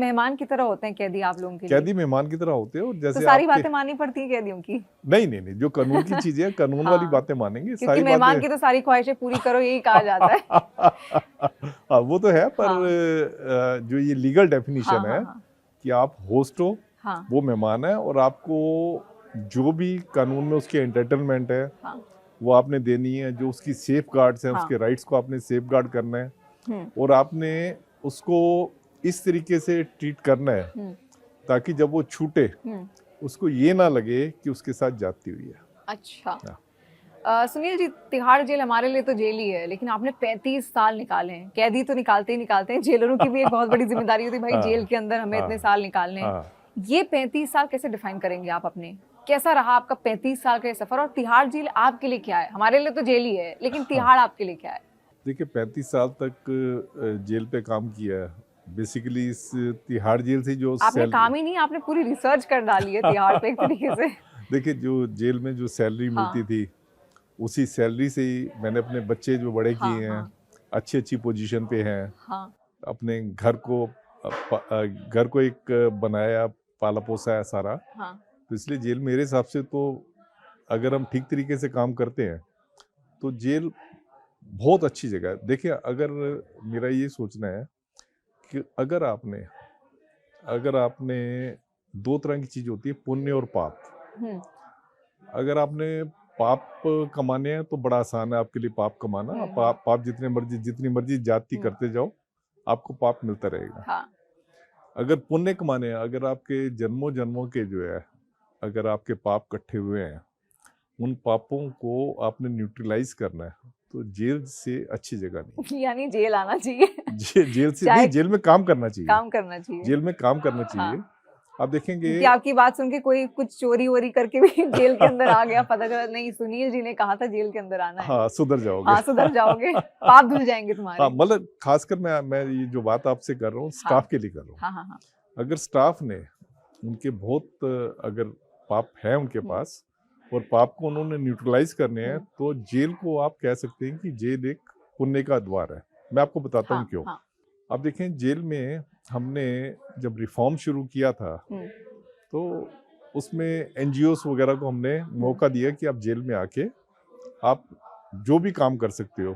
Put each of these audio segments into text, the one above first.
मेहमान की तरह होते हैं कैदी आप लोगों के लिए? कैदी मेहमान की तरह होते हैं, और जैसे तो सारी बातें माननी पड़ती हैं कैदियों की? नहीं, जो कानून की चीजें हैं कानून वाली बातें मानेंगे, क्योंकि मेहमान की तो सारी ख्वाहिशें पूरी करो यही कहा जाता है। हाँ वो तो है, पर जो ये लीगल डेफिनेशन है कि आप होस्ट हो, वो मेहमान है, और आपको जो भी कानून में उसके एंटरटेनमेंट है वो आपने देनी है, जो उसकी सेफ गार्ड्स हैं उसके राइट्स को आपने सेफ गार्ड करना है, और आपने उसको इस तरीके से ट्रीट करना है ताकि जब वो छूटे उसको ये ना लगे कि उसके साथ जाती हुई है। अच्छा। सुनील जी, तिहाड़ जेल हमारे लिए तो जेल ही है, लेकिन आपने 35 साल निकाले हैं। कैदी तो निकालते ही निकालते हैं, जेलरों की भी एक बहुत बड़ी जिम्मेदारी होती है भाई, जेल के अंदर हमें इतने साल निकालने हैं। ये 35 साल कैसे डिफाइन करेंगे आप अपने? कैसा रहा आपका 35 साल का सफर, और तिहाड़ जेल आपके लिए क्या है? हमारे लिए तो जेल ही है, लेकिन तिहाड़ आपके लिए क्या है? देखिए 35 साल तक जेल पे काम किया है। बेसिकली इस तिहाड़ जेल से जो आपने काम ही नहीं, आपने पूरी रिसर्च कर डाली है तिहाड़ पे एक तरीके से। देखिए जो जेल में जो सैलरी मिलती थी उसी सैलरी से ही मैंने अपने बच्चे जो बड़े किए हैं, अच्छी पोजीशन पे हैं, अपने घर को एक बनाया, पाला पोसा है सारा। तो इसलिए जेल मेरे हिसाब से तो अगर हम ठीक तरीके से काम करते हैं तो जेल बहुत अच्छी जगह है। देखिए अगर मेरा ये सोचना है कि अगर आपने दो तरह की चीज होती है, पुण्य और पाप। अगर आपने पाप कमाने हैं तो बड़ा आसान है आपके लिए पाप कमाना। पाप जितनी मर्जी जाति करते जाओ, आपको पाप मिलता रहेगा। अगर पुण्य कमाने हैं, अगर आपके जन्मों जन्मों के जो है, अगर आपके पाप इकट्ठे हुए हैं, उन पापों को आपने न्यूट्रलाइज करना है, तो जेल से अच्छी जगह नहीं। यानी जेल आना चाहिए। जेल से नहीं, जेल में काम करना चाहिए। जेल में काम करना चाहिए। आप देखेंगे कि आपकी बात सुन के कोई कुछ चोरी वोरी करके भी जेल के अंदर आ गया, पता चला नहीं सुनील जी ने कहा था जेल के अंदर आना है। हाँ, सुधर जाओगे। सुधर जाओगे, पाप धुल जाएंगे तुम्हारे। मतलब खासकर मैं ये जो बात आपसे कर रहा हूँ स्टाफ के लिए कर रहा हूँ। अगर स्टाफ ने उनके बहुत अगर पाप है उनके पास और पाप को उन्होंने न्यूट्रलाइज करने हैं, तो जेल को आप कह सकते हैं कि जेल एक पुण्य का द्वार है। मैं आपको बताता हूँ क्यों। आप देखें जेल में हमने जब रिफॉर्म शुरू किया था तो उसमें एनजीओस वगैरह को हमने मौका दिया कि आप जेल में आके आप जो भी काम कर सकते हो।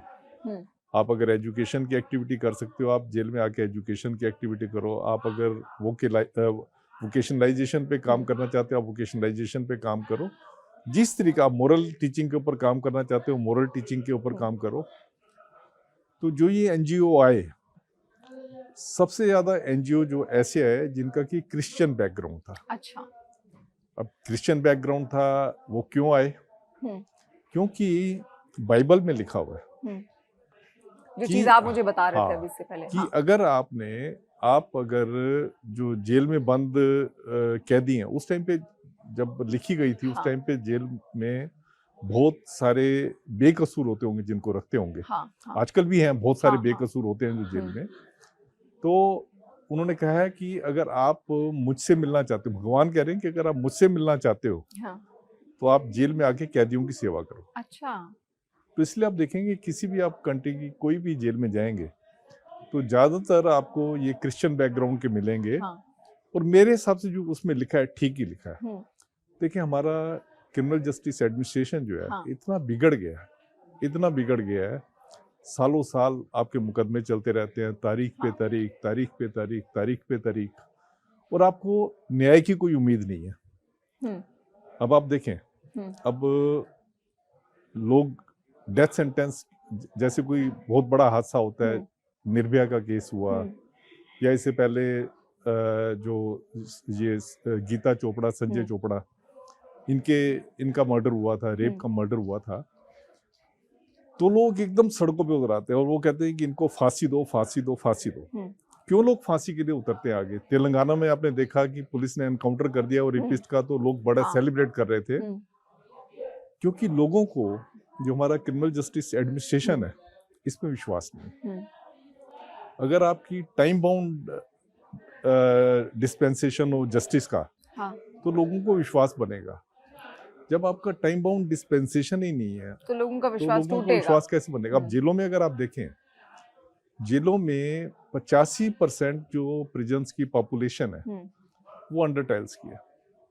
आप अगर एजुकेशन की एक्टिविटी कर सकते हो, आप जेल में आके एजुकेशन की एक्टिविटी करो। आप अगर वोकेशनलाइजेशन पे काम करना चाहते हो, आप वोकेशनलाइजेशन पे काम करो। जिस तरीका आप मोरल टीचिंग के ऊपर काम करना चाहते हो, मोरल टीचिंग के ऊपर काम करो। तो जो ये एनजीओ आए, सबसे ज्यादा एनजीओ जो ऐसे आए जिनका कि क्रिश्चियन बैकग्राउंड था। अच्छा। अब क्रिश्चियन बैकग्राउंड था, वो क्यों आए? क्योंकि बाइबल में लिखा हुआ है जो चीज आप मुझे बता रहे थे अभी से पहले कि अगर आप अगर जो जेल में बंद कैदी हैं, उस टाइम पे जब लिखी गई थी उस टाइम पे जेल में बहुत सारे बेकसूर होते होंगे जिनको रखते होंगे। आजकल भी हैं बहुत सारे बेकसूर होते हैं जो जेल में। तो उन्होंने कहा है कि अगर आप मुझसे मिलना चाहते हो, भगवान कह रहे हैं कि अगर आप मुझसे मिलना चाहते हो तो आप जेल में आके कैदियों की सेवा करो। अच्छा। तो इसलिए आप देखेंगे किसी भी आप कंट्री की कोई भी जेल में जाएंगे तो ज्यादातर आपको ये क्रिश्चियन बैकग्राउंड के मिलेंगे। और मेरे हिसाब से जो उसमें लिखा है ठीक ही लिखा है। देखिए हमारा क्रिमिनल जस्टिस एडमिनिस्ट्रेशन जो है इतना बिगड़ गया है, सालों साल आपके मुकदमे चलते रहते हैं, तारीख पे तारीख, और आपको न्याय की कोई उम्मीद नहीं है। अब आप देखें, अब लोग डेथ सेंटेंस, जैसे कोई बहुत बड़ा हादसा होता है, निर्भया का केस हुआ, या इससे पहले जो ये गीता चोपड़ा, संजय चोपड़ा, इनका मर्डर हुआ था, रेप का मर्डर हुआ था, तो लोग एकदम सड़कों पे उतर आते हैं और वो कहते हैं कि इनको फांसी दो। क्यों लोग फांसी के लिए उतरते हैं आगे? तेलंगाना में आपने देखा कि पुलिस ने एनकाउंटर कर दिया और रेपिस्ट का, तो लोग बड़ा सेलिब्रेट कर रहे थे, क्योंकि लोगों को जो हमारा क्रिमिनल जस्टिस एडमिनिस्ट्रेशन है इसमें विश्वास नहीं। अगर आपकी टाइम बाउंड डिस्पेंसेशन हो जस्टिस का, तो लोगों को विश्वास बनेगा। जब आपका टाइम बाउंड डिस्पेंसेशन ही नहीं है तो लोगों का विश्वास कैसे बनेगा? अब जेलों में अगर आप देखें जेलों में 85% जो प्रिजन्स की पॉपुलेशन है वो अंडर टाइल्स की है।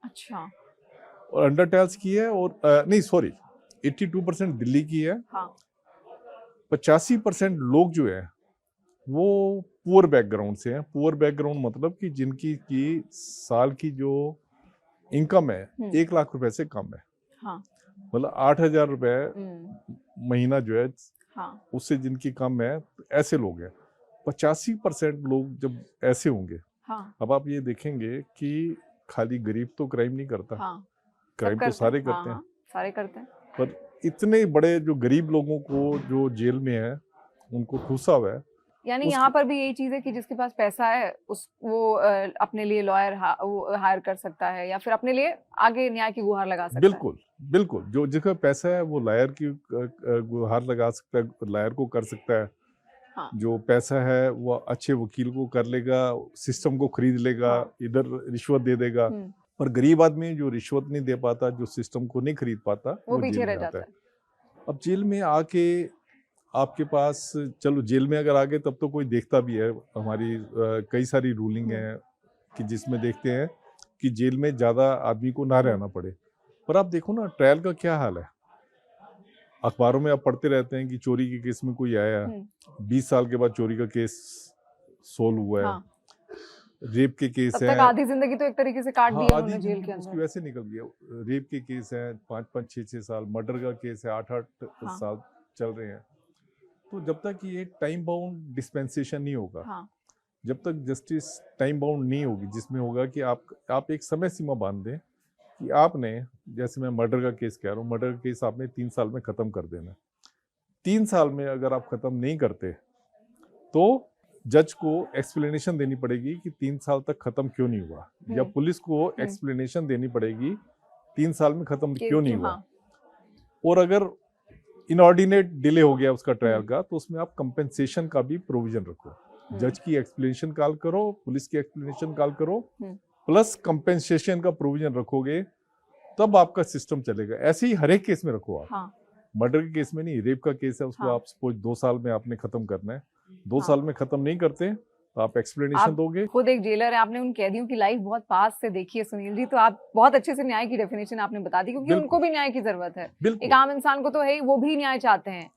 अच्छा। और अंडर टाइल्स की है, और नहीं सॉरी, 82% दिल्ली की है। हाँ। 85% लोग जो है वो पुअर बैकग्राउंड से हैं। पुअर बैकग्राउंड मतलब कि जिनकी की साल की जो इनकम है 1 लाख रुपए से कम है। हाँ। मतलब 8,000 रुपए महीना जो है हाँ। उससे जिनकी कम है, तो ऐसे लोग हैं। 85% लोग जब ऐसे होंगे, हाँ। अब आप ये देखेंगे कि खाली गरीब तो क्राइम नहीं करता। हाँ। क्राइम तो सारे करते हैं। हाँ, सारे करते हैं। पर इतने बड़े जो गरीब लोगों को जो जेल में है उनको ठूसा हुआ है। यानी यहाँ पर भी यही चीज है कि जिसके पास पैसा है वो अपने लिए लॉयर हायर कर सकता है या फिर अपने लिए आगे न्याय की गुहार लगा सकता है। बिल्कुल बिल्कुल, जो जिसका पैसा है वो लायर की गुहार लगा सकता है, लायर को कर सकता है। हाँ। जो पैसा है वो अच्छे वकील को कर लेगा, सिस्टम को खरीद लेगा। हाँ। इधर रिश्वत दे देगा। पर गरीब आदमी जो रिश्वत नहीं दे पाता, जो सिस्टम को नहीं खरीद पाता, वो जेल पीछे रह में जाता आता है। अब जेल में आके आपके पास, चलो जेल में अगर आ गए तब तो कोई देखता भी है। हमारी कई सारी रूलिंग है कि जिसमें देखते हैं कि जेल में ज्यादा आदमी को ना रहना पड़े। पर आप देखो ना ट्रायल का क्या हाल है। अखबारों में आप पढ़ते रहते हैं कि चोरी के केस में कोई आया, 20 साल के बाद चोरी का केस सोल्व हुआ है। हाँ। रेप के केस तब हैं। तक आधी जिंदगी तो एक तरीके से काट दी है आधी उन्होंने जेल जिंदगी के उसकी अंदर। वैसे निकल गया। रेप के केस हैं 5-5 6-6 साल, मर्डर का केस है 8-8 हाँ। साल चल रहे हैं। तो जब तक ये टाइम बाउंड डिस्पेंसेशन नहीं होगा, हाँ। जब तक जस्टिस टाइम बाउंड नहीं होगी, जिसमें होगा कि आप एक समय सीमा बांध दें कि आपने, जैसे मैं मर्डर का केस कह रहा हूँ, मर्डर का केस आपने 3 साल में खत्म कर देना। 3 साल में अगर आप खत्म नहीं करते तो जज को एक्सप्लेनेशन देनी पड़ेगी कि 3 साल तक खत्म क्यों नहीं हुआ, या पुलिस को एक्सप्लेनेशन देनी पड़ेगी 3 साल में खत्म क्यों नहीं हुआ। और अगर इनऑर्डिनेट डिले हो गया उसका ट्रायल का, तो उसमें आप कंपेंसेशन का भी प्रोविजन रखो। जज की एक्सप्लेनेशन कॉल करो, पुलिस की एक्सप्लेनेशन कॉल करो, प्लस कंपेंसेशन का प्रोविजन रखोगे, तब आपका सिस्टम चलेगा। ऐसे ही हर एक केस में रखो आप। हाँ। मर्डर के केस में नहीं, रेप का केस है, उसको आप सपोज 2 साल में आपने खत्म करना है, 2 साल में खत्म नहीं करते तो आप एक्सप्लेनेशन दोगे। खुद एक जेलर है, आपने उन कैदियों की लाइफ बहुत पास से देखी है सुनील जी, तो आप बहुत अच्छे से न्याय की डेफिनेशन आपने बता दी, क्योंकि उनको भी न्याय की जरूरत है। एक आम इंसान को तो है ही, वो भी न्याय चाहते हैं।